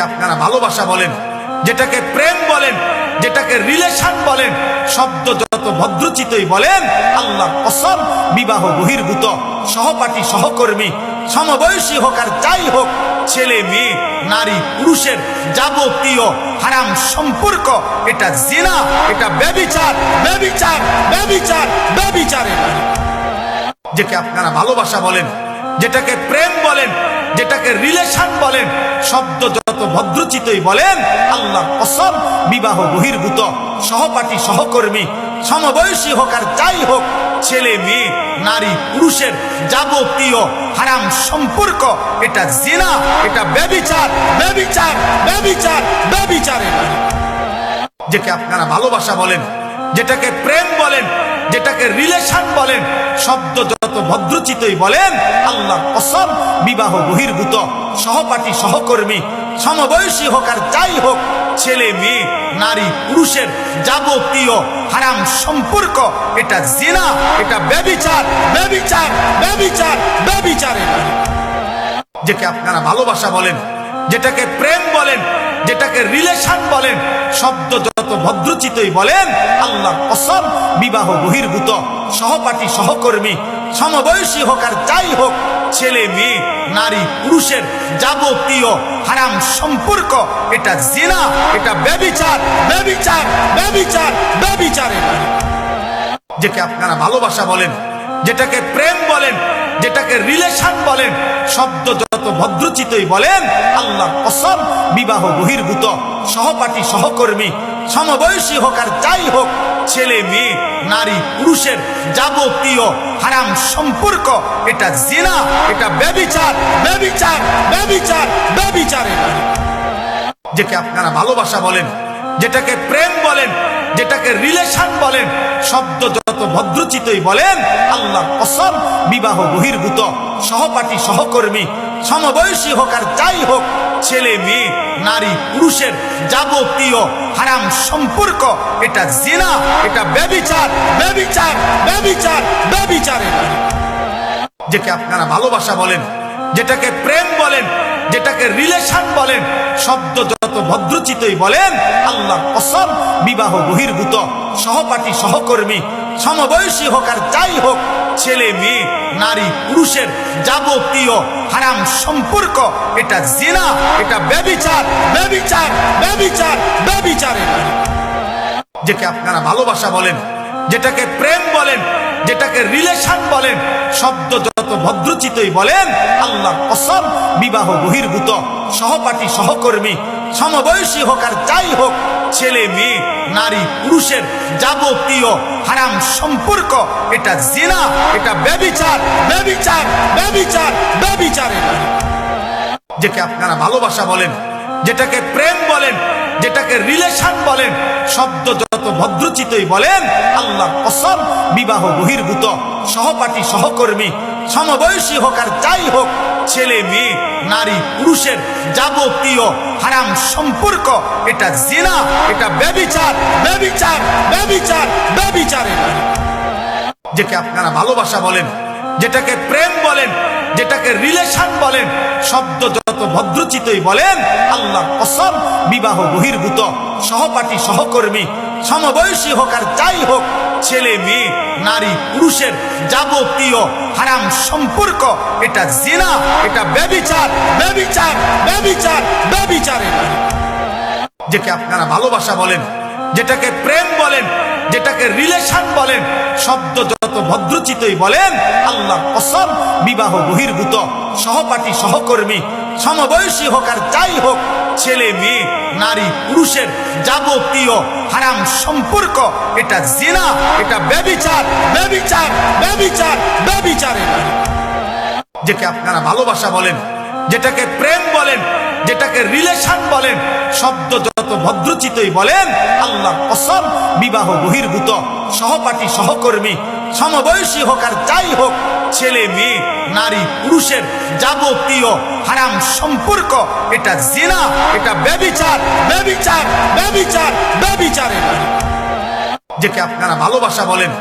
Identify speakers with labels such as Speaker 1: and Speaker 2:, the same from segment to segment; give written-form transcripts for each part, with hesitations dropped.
Speaker 1: আপনারা ভালোবাসা বলেন, যেটাকে প্রেম বলেন, যেটাকে রিলেশন বলেন, শব্দ যত ভদ্রচিতই বলেন, আল্লাহ কসম বিবাহ বহির্ভূত সহপাঠী সহকর্মী সমবয়সী হোক আর যাই হোক, ছেলে মেয়ে নারী পুরুষের যাবতীয় হারাম সম্পর্ক এটা জিনা, এটা ব্যভিচার, ব্যভিচার, ব্যভিচার, ব্যভিচার। যেটাকে আপনারা ভালোবাসা বলেন, যেটাকে প্রেম বলেন, যেটাকে রিলেশন বলেন, শব্দ যত ভদ্রচিতই বলেন, আল্লাহ কসম বিবাহ বহির্ভূত সহপাঠী সহকর্মী সমবয়সী হোক আর যাই হোক, ছেলে মেয়ে নারী পুরুষের যাবতীয় হারাম সম্পর্ক এটা জিনা, এটা ব্যভিচার, ব্যভিচার, ব্যভিচার, ব্যভিচার। যেটাকে আপনারা ভালোবাসা বলেন, যেটাকে প্রেম বলেন, যেটাকে রিলেশন বলেন, শব্দ যত ভদ্রচিতই বলেন, আল্লাহ কসম বিবাহ বহির্ভূত সহপাঠী সহকর্মী সমবয়সী হোক আর যাই হোক, ছেলে মেয়ে নারী পুরুষের যাবতীয় হারাম সম্পর্ক এটা জিনা, এটা ব্যভিচার, ব্যভিচার, ব্যভিচার, ব্যভিচার। যেটাকে আপনারা ভালোবাসা বলেন, যেটাকে প্রেম বলেন, যেটাকে রিলেশন বলেন, শব্দ যত ভদ্রচিতই বলেন, আল্লাহ কসম বিবাহ বহির্ভূত সহপাঠী সহকর্মী সমবয়সী হোক আর যাই হোক, ছেলে মেয়ে নারী পুরুষের যাবতীয় হারাম সম্পর্ক এটা জিনা, এটা ব্যভিচার, ব্যভিচার, ব্যভিচার, ব্যভিচার। যেটাকে আপনারা ভালোবাসা বলেন, যেটাকে প্রেম বলেন, যেটাকে রিলেশন বলেন, শব্দ যত ভদ্রচিতই বলেন, আল্লাহ কসম বিবাহ বহির্ভূত সহপাঠী সহকর্মী সমবয়সী হোক আর যাই হোক, ছেলে মেয়ে নারী পুরুষের যাবতীয় হারাম সম্পর্ক এটা জিনা, এটা ব্যভিচার, ব্যভিচার, ব্যভিচার, ব্যভিচার। যেটাকে আপনারা ভালোবাসা বলেন, যেটাকে প্রেম বলেন, যেটাকে রিলেশন বলেন, শব্দ যত ভদ্রচিতই বলেন, আল্লাহ কসম বিবাহ বহির্ভূত সহপাঠী সহকর্মী সমবয়সী হোক আর যাই হোক, ছেলে মেয়ে নারী পুরুষের যাবতীয় হারাম সম্পর্ক এটা জিনা, এটা ব্যভিচার, ব্যভিচার, ব্যভিচার, ব্যভিচার। যেটাকে আপনারা ভালোবাসা বলেন, যেটাকে প্রেম বলেন, যেটাকে রিলেশন বলেন, শব্দ যত ভদ্রচিতই বলেন, আল্লাহ কসম বিবাহ বহির্ভূত সহপাঠী সহকর্মী সমবয়সী হোক আর যাই হোক, ছেলে মেয়ে নারী পুরুষের যাবতীয় হারাম সম্পর্ক এটা জিনা, এটা ব্যভিচার, ব্যভিচার, ব্যভিচার, ব্যভিচার। যেটাকে আপনারা ভালোবাসা বলেন, যেটাকে প্রেম বলেন, যেটাকে রিলেশন বলেন, শব্দ যত ভদ্রচিতই বলেন, আল্লাহ কসম বিবাহ বহির্ভূত সহপাঠী সহকর্মী সমবয়সী হোক আর যাই হোক, ছেলে মেয়ে নারী পুরুষের যাবতীয় হারাম সম্পর্ক এটা জিনা, এটা ব্যভিচার, ব্যভিচার, ব্যভিচার, ব্যভিচার। যেটাকে আপনারা ভালোবাসা বলেন, যেটাকে প্রেম বলেন, যেটাকে রিলেশন বলেন, শব্দ যত ভদ্রচিতই বলেন, আল্লাহ কসম বিবাহ বহির্ভূত সহপাঠী সহকর্মী সমবয়সী হোক আর যাই হোক, ছেলে মেয়ে নারী পুরুষের যাবতীয় হারাম সম্পর্ক এটা জিনা, এটা ব্যভিচার, ব্যভিচার, ব্যভিচার, ব্যভিচার। যেটাকে আপনারা ভালোবাসা বলেন, যেটাকে প্রেম বলেন, যেটাকে রিলেশন বলেন, শব্দ যত ভদ্রচিতই বলেন, আল্লাহ কসম বিবাহ বহির্ভূত সহপাঠী সহকর্মী সমবয়সী হোক আর যাই হোক, ছেলে মেয়ে নারী পুরুষের যাবতীয় হারাম সম্পর্ক এটা জিনা, এটা ব্যভিচার, ব্যভিচার, ব্যভিচার, ব্যভিচার। যেটাকে আপনারা ভালোবাসা বলেন, যেটাকে প্রেম বলেন, যেটাকে রিলেশন বলেন, শব্দ যত ভদ্রচিতই বলেন, আল্লাহ কসম বিবাহ বহির্ভূত সহপাঠী সহকর্মী সমবয়সী হোক আর যাই হোক, ছেলে মেয়ে নারী পুরুষের যাবতীয় হারাম সম্পর্ক এটা জিনা, এটা ব্যভিচার, ব্যভিচার, ব্যভিচার, ব্যভিচার। যেটাকে আপনারা ভালোবাসা বলেন, যেটাকে প্রেম বলেন, যেটাকে রিলেশন বলেন, শব্দ যত ভদ্রচিতই বলেন, আল্লাহ কসম বিবাহ বহির্ভূত সহপাঠী সহকর্মী সমবয়সী হোক আর যাই হোক, ছেলে মেয়ে নারী পুরুষের যাবতীয় হারাম সম্পর্ক এটা জিনা, এটা ব্যভিচার, ব্যভিচার, ব্যভিচার, ব্যভিচার। যেটাকে আপনারা ভালোবাসা বলেন,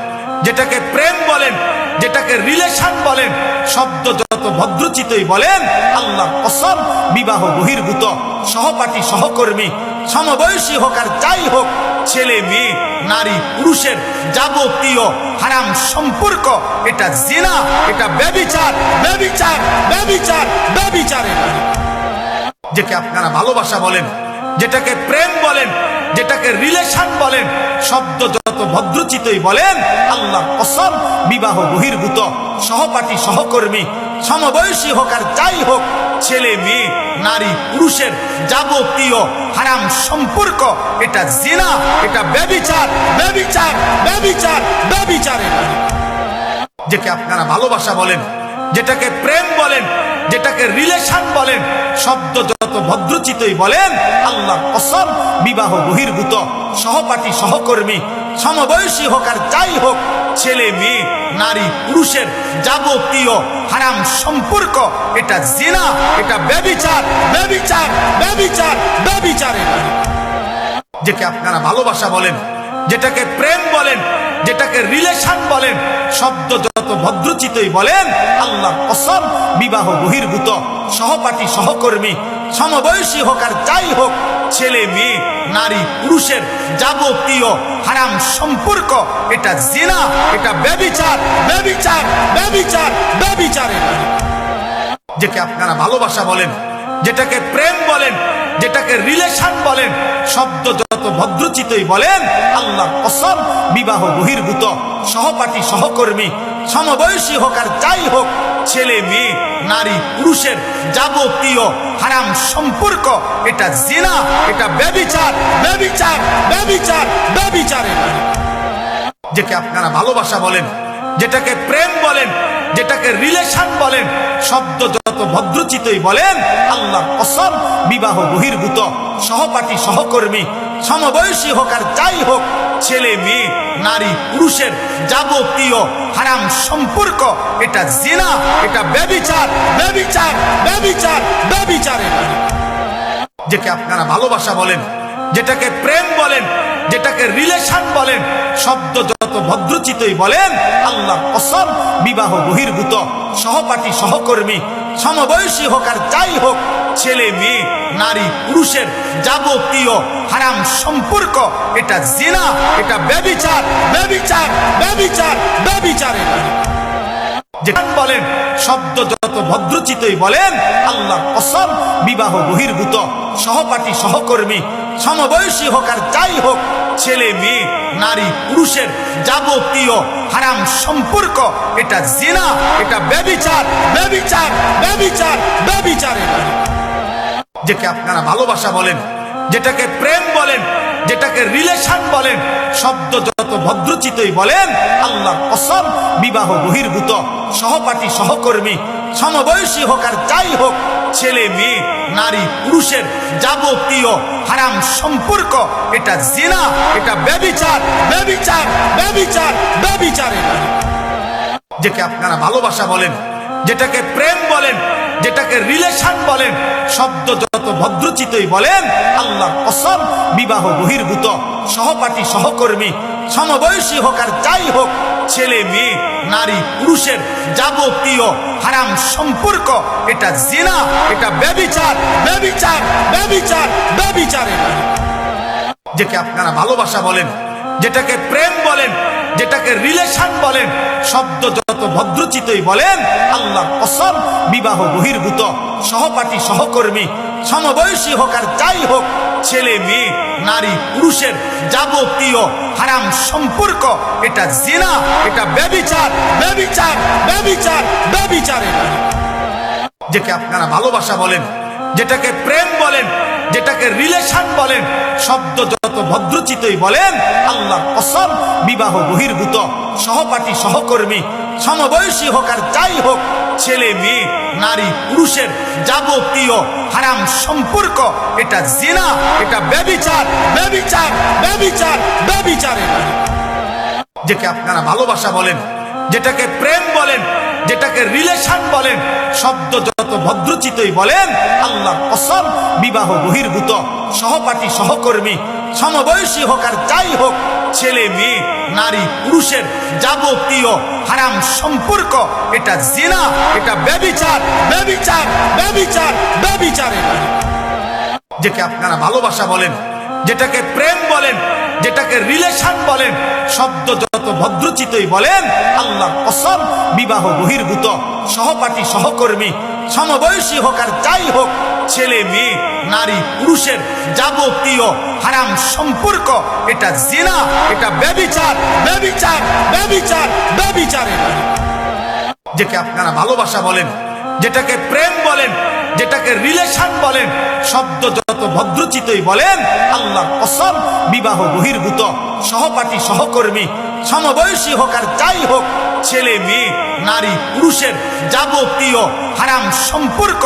Speaker 1: যেটাকে প্রেম বলেন, যেটাকে রিলেশন বলেন, শব্দ যত যত ভদ্রচিতই বলেন আল্লাহ কসম বিবাহ বহির্ভূত সহপাঠী সহকর্মী সমবয়সী হোক আর যাই হোক ছেলে মেয়ে নারী পুরুষের যাবতীয় হারাম সম্পর্ক এটা জিনা, এটা ব্যভিচার ব্যভিচার ব্যভিচার ব্যভিচার। যেটাকে আপনারা ভালোবাসা বলেন, যেটাকে প্রেম বলেন, যেটাকে রিলেশন বলেন, শব্দ যত ভদ্রচিতই বলেন আল্লাহ কসম বিবাহ বহির্ভূত সহপাঠী সহকর্মী সমবয়সী হোক আর যাই হোক ছেলে মেয়ে নারী পুরুষের যাবতীয় হারাম সম্পর্ক এটা জিনা, এটা ব্যভিচার ব্যভিচার ব্যভিচার ব্যভিচার। যেটাকে আপনারা ভালোবাসা বলেন, যেটাকে প্রেম বলেন, যেটাকে রিলেশন বলেন, শব্দ যত ভদ্রচিতই বলেন আল্লাহ কসম বিবাহ বহির্ভূত সহপাঠী সহকর্মী সমবয়সী হোক আর যাই হোক ছেলে মেয়ে নারী পুরুষের যাবতীয় হারাম সম্পর্ক এটা জিনা, এটা ব্যভিচার ব্যভিচার ব্যভিচার ব্যভিচার। যেটাকে আপনারা ভালোবাসা বলেন, যেটাকে প্রেম বলেন, যেটাকে রিলেশন বলেন, শব্দ যত ভদ্রচিতই বলেন আল্লাহ কসম বিবাহ বহির্ভূত সহপাঠী সহকর্মী সমবয়সী হোক আর যাই হোক ছেলে মেয়ে নারী পুরুষের যাবতীয় হারাম সম্পর্ক এটা জিনা, এটা ব্যভিচার ব্যভিচার ব্যভিচার ব্যভিচার। যেটাকে আপনারা ভালোবাসা বলেন, যেটাকে প্রেম বলেন, যেটাকে রিলেশন বলেন, শব্দ যত ভদ্রচিতই বলেন আল্লাহ কসম বিবাহ বহির্ভূত সহপাঠী সহকর্মী সমবয়সী হোক আর যাই হোক ছেলে মেয়ে নারী পুরুষের যাবতীয় হারাম সম্পর্ক এটা জিনা, এটা ব্যভিচার ব্যভিচার ব্যভিচার ব্যভিচার। যেটাকে আপনারা ভালোবাসা বলেন, যেটাকে প্রেম বলেন, যেটাকে রিলেশন বলেন, শব্দ যত ভদ্রচিতই বলেন আল্লাহ কসম বিবাহ বহির্ভূত সহপাঠী সহকর্মী সমবয়সী হোক আর যাই হোক ছেলে মেয়ে নারী পুরুষের যাবতীয় হারাম সম্পর্ক এটা জিনা, এটা ব্যভিচার ব্যভিচার ব্যভিচার ব্যভিচার। যেটাকে আপনারা ভালোবাসা বলেন, যেটাকে প্রেম বলেন, যেটাকে রিলেশন বলেন, শব্দ যত ভদ্রচিতই বলেন আল্লাহ কসম বিবাহ বহির্ভূত সহপাঠী সহকর্মী সমবয়সী হোক আর যাই হোক ছেলে মেয়ে নারী পুরুষের যাবতীয় হারাম সম্পর্ক এটা জিনা, এটা ব্যভিচার ব্যভিচার ব্যভিচার ব্যভিচার। যেটা বলেন শব্দ যত ভদ্রচিতই বলেন আল্লাহ কসম বিবাহ বহির্ভূত সহপাঠী সহকর্মী সমবয়সী হোক আর যাই হোক ছেলে মেয়ে নারী পুরুষের যাবতীয় হারাম সম্পর্ক এটা জিনা, এটা ব্যভিচার ব্যভিচার ব্যভিচার ব্যভিচার। যেটাকে আপনারা ভালোবাসা বলেন, যেটাকে প্রেম বলেন, যেটাকে রিলেশন বলেন, শব্দ যত ভদ্রচিতই বলেন আল্লাহ কসম বিবাহ বহির্ভূত সহপাঠী সহকর্মী সমবয়সী হোক আর যাই হোক ছেলে মেয়ে নারী পুরুষের যাবতীয় হারাম সম্পর্ক এটা জিনা, এটা ব্যভিচার ব্যভিচার ব্যভিচার ব্যভিচার। যেটাকে আপনারা ভালোবাসা বলেন, যেটাকে প্রেম বলেন, যেটাকে রিলেশন বলেন, শব্দ যত ভদ্রচিতই বলেন আল্লাহ কসম বিবাহ বহির্ভূত সহপাঠী সহকর্মী সমবয়সী হোক আর যাই হোক ছেলে মেয়ে নারী পুরুষের যাবতীয় হারাম সম্পর্ক এটা জিনা, এটা ব্যভিচার ব্যভিচার ব্যভিচার ব্যভিচার। যেটাকে আপনারা ভালোবাসা বলেন, যেটাকে প্রেম বলেন, যেটাকে রিলেশন বলেন, শব্দ যত ভদ্রচিতই বলেন আল্লাহ কসম বিবাহ বহির্ভূত সহপাঠী সহকর্মী সমবয়সী হোক আর যাই হোক ছেলে মেয়ে নারী পুরুষের যাবতীয় হারাম সম্পর্ক এটা জিনা, এটা ব্যভিচার ব্যভিচার ব্যভিচার ব্যভিচার। যেটাকে আপনারা ভালোবাসা বলেন, যেটাকে প্রেম বলেন, যেটাকে রিলেশন বলেন, শব্দ যত ভদ্রচিতই বলেন আল্লাহ কসম বিবাহ বহির্ভূত সহপাঠী সহকর্মী সমবয়সী হোক আর যাই হোক ছেলে মেয়ে নারী পুরুষের যাবতীয় হারাম সম্পর্ক এটা জিনা, এটা ব্যভিচার ব্যভিচার ব্যভিচার ব্যভিচার। যেটাকে আপনারা ভালোবাসা বলেন, যেটাকে প্রেম বলেন, যেটাকে রিলেশন বলেন, শব্দ যত ভদ্রচিতই বলেন আল্লাহ কসম বিবাহ বহির্ভূত সহপাঠী সহকর্মী সমবয়সী হোক আর যাই হোক, ছেলে মেয়ে নারী পুরুষের যাবতীয় হারাম সম্পর্ক, এটা জিনা, এটা ব্যভিচার, ব্যভিচার, ব্যভিচার, ব্যভিচার। যেটাকে আপনারা ভালোবাসা বলেন, যেটাকে প্রেম বলেন, যেটাকে রিলেশন বলেন, শব্দ যত ভদ্রচিতই বলেন, আল্লাহর কসম বিবাহ বহির্ভূত সহপাঠী সহকর্মী সমবয়সী হোক আর যাই হোক, ছেলে মেয়ে নারী পুরুষের যাবতীয় হারাম সম্পর্ক, এটা জিনা, এটা ব্যভিচার, ব্যভিচার, ব্যভিচার, ব্যভিচার। যেটাকে আপনারা ভালোবাসা বলেন, যেটাকে প্রেম বলেন, যেটাকে রিলেশন বলেন, শব্দ যত ভদ্রচিতই বলেন, আল্লাহর কসম বিবাহ বহির্ভূত সহপাঠী সহকর্মী সমবয়সী হোক আর যাই হোক, ছেলে মেয়ে নারী পুরুষের যাবতীয় হারাম সম্পর্ক,